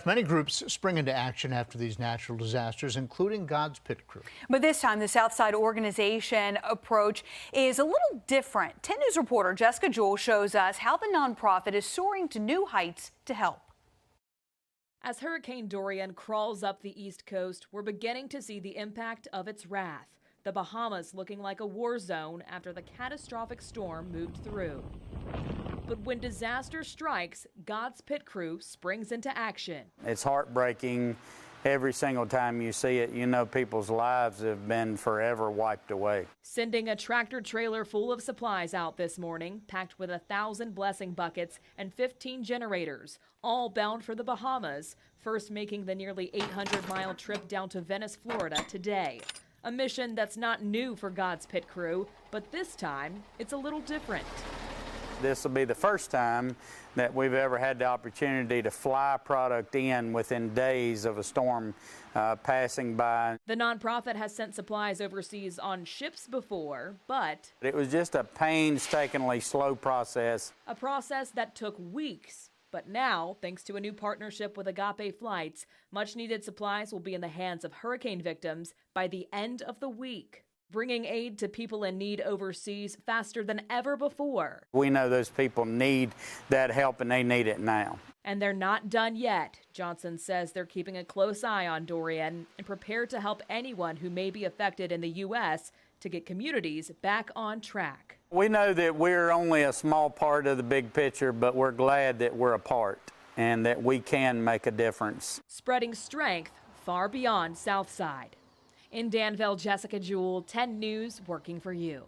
Many groups spring into action after these natural disasters, including God's Pit Crew. But this time, the Southside organization approach is a little different. 10 News reporter Jessica Jewell shows us how the nonprofit is soaring to new heights to help. As Hurricane Dorian crawls up the East Coast, we're beginning to see the impact of its wrath. The Bahamas looking like a war zone after the catastrophic storm moved through. But when disaster strikes, God's Pit Crew springs into action. It's heartbreaking. Every single time you see it, you know people's lives have been forever wiped away. Sending a tractor trailer full of supplies out this morning, packed with 1,000 blessing buckets and 15 generators, all bound for the Bahamas, first making the nearly 800-mile trip down to Venice, Florida today. A mission that's not new for God's Pit Crew, but this time it's a little different. This will be the first time that we've ever had the opportunity to fly product in within days of a storm passing by. The nonprofit has sent supplies overseas on ships before, but it was just a painstakingly slow process. A process that took weeks. But now, thanks to a new partnership with Agape Flights, much-needed supplies will be in the hands of hurricane victims by the end of the week, bringing aid to people in need overseas faster than ever before. We know those people need that help, and they need it now. And they're not done yet. Johnson says they're keeping a close eye on Dorian and prepared to help anyone who may be affected in the U.S. to get communities back on track. We know that we're only a small part of the big picture, but we're glad that we're a part and that we can make a difference. Spreading strength far beyond Southside. In Danville, Jessica Jewell, 10 News, working for you.